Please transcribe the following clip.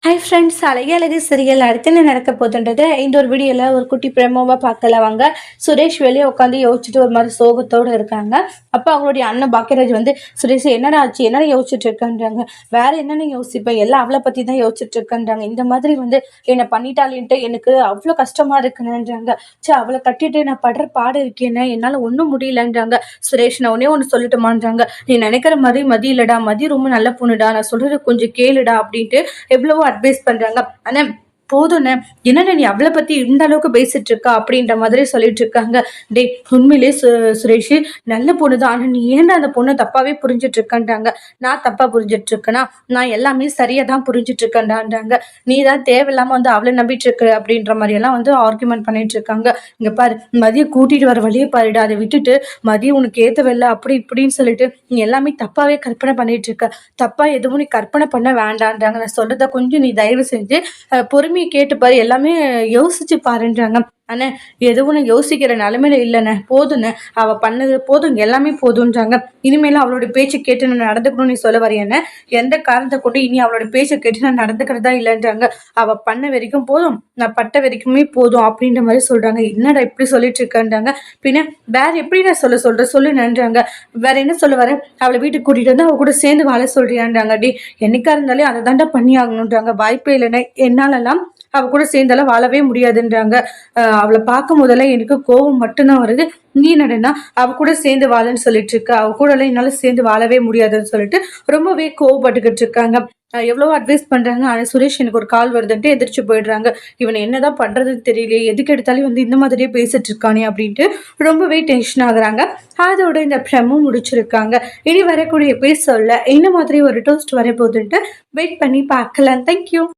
Hi friends, அழகே அழகு serial அடுத்து என்ன நடக்க போகுதுன்றது இந்த ஒரு வீடியோவில் ஒரு குட்டி பிரமோவாக பார்க்கல வாங்க. சுரேஷ் வெளியே உட்காந்து யோசிச்சுட்டு ஒரு மாதிரி சோகத்தோடு இருக்காங்க. அப்போ அவங்களுடைய அண்ணன் பாக்கியராஜ் வந்து, சுரேஷ் என்னடா ஆச்சு, என்னடா யோசிச்சுட்டு இருக்கன்றாங்க. வேற என்னென்ன யோசிப்பேன், எல்லாம் அவளை பற்றி தான் யோசிச்சுட்டு இருக்கன்றாங்க. இந்த மாதிரி வந்து என்னை பண்ணிட்டாலின்ட்டு எனக்கு அவ்வளோ கஷ்டமாக இருக்குன்னுன்றாங்க. சே, அவளை கட்டிட்டு நான் படுற பாடு இருக்கேன்னு என்னால் ஒன்றும் முடியலன்றாங்க. சுரேஷ், நான் ஒன்னே ஒன்று சொல்லட்டுமான்றாங்க. நீ நினைக்கிற மாதிரி மதி இல்லடா, மதி ரொம்ப நல்ல பொண்ணுடா, நான் சொல்றது கொஞ்சம் கேளுடா அப்படின்ட்டு எவ்வளவோ அட்வைஸ் பண்றாங்க. ஆனா போதும்ண்ணே, என்னென்ன நீ அவளை பத்தி இந்த அளவுக்கு பேசிட்டு இருக்கா அப்படின்ற மாதிரி சொல்லிட்டு இருக்காங்க. டே, உண்மையிலே சுரேஷ் நல்ல பொண்ணு தான், ஆனா நீ ஏன்டா அந்த பொண்ணை தப்பாவே புரிஞ்சிட்டு இருக்கன்றாங்க. நான் தப்பா புரிஞ்சிட்டு இருக்கேனா? நான் எல்லாமே சரியா தான் புரிஞ்சிட்டு இருக்கேன்டான்றாங்க. நீ தான் தேவையில்லாம வந்து அவளை நம்பிட்டு இருக்க அப்படின்ற மாதிரி எல்லாம் வந்து ஆர்குமெண்ட் பண்ணிட்டு இருக்காங்க. இங்க பாரு, மதிய கூட்டிட்டு வர வழியே பாருடா, அதை விட்டுட்டு மதியம் உனக்கு ஏத்தவில்லை அப்படி இப்படின்னு சொல்லிட்டு நீ எல்லாமே தப்பாவே கற்பனை பண்ணிட்டு இருக்க. தப்பா எதுவும் நீ கற்பனை பண்ண வேண்டான்றாங்க. நான் சொல்றத கொஞ்சம் நீ தயவு செஞ்சு பொறுமையை கேட்டு பாரு, எல்லாமே யோசிச்சு பாருன்றாங்க. அண்ணே, எதுவும் நான் யோசிக்கிற நிலைமையில இல்லைண்ணே, போதுண்ணே, அவ பண்ணது போதும், எல்லாமே போதுன்றாங்க. இனிமேலும் அவளோட பேச்சு கேட்டு நான் நடந்துக்கணும்னு நீ சொல்ல வரையண்ணே? எந்த காரணத்தை கொண்டு இனி அவளோட பேச்சை கேட்டு நான் நடந்துக்கிறதா இல்லைன்றாங்க. அவ பண்ண வரைக்கும் போதும், நான் பட்ட வரைக்குமே போதும் அப்படின்ற மாதிரி சொல்றாங்க. என்னடா இப்படி சொல்லிட்டு இருக்கேன்றாங்க. பின்ன வேற எப்படி நான் சொல்லு நன்றாங்க. வேற என்ன சொல்ல வர? அவளை வீட்டுக்கு கூட்டிட்டு வந்து அவ கூட சேர்ந்து வாழ சொல்றியான்றாங்க. டி, என்னைக்கா இருந்தாலே அதை தாண்டா பண்ணி ஆகணுன்றாங்க. வாய்ப்பே இல்லைன்னா என்னாலலாம் அவ கூட சேர்ந்தாலும் வாழவே முடியாதுன்றாங்க. அவளை பார்க்கும் போதெல்லாம் எனக்கு கோபம் மட்டும்தான் வருது. நீ நடனா அவ கூட சேர்ந்து வாழன்னு சொல்லிட்டு இருக்க, அவ கூட எல்லாம் என்னால சேர்ந்து வாழவே முடியாதுன்னு சொல்லிட்டு ரொம்பவே கோவப்பட்டுக்கிட்டு இருக்காங்க. எவ்வளவோ அட்வைஸ் பண்றாங்க. ஆனா சுரேஷ் எனக்கு ஒரு கால் வருதுன்ட்டு எதிர்த்து போயிடுறாங்க. இவனை என்னதான் பண்றதுன்னு தெரியலையே, எதுக்கு எடுத்தாலும் வந்து இந்த மாதிரியே பேசிட்டு இருக்கானே அப்படின்ட்டு ரொம்பவே டென்ஷன் ஆகுறாங்க. அதோட இந்த பிரமும் முடிச்சிருக்காங்க. இனி வரக்கூடிய எபிசோட்ல என்ன மாதிரி ஒரு டோஸ்ட் வரப்போகுதுன்ட்டு வெயிட் பண்ணி பார்க்கலாம். தேங்க்யூ.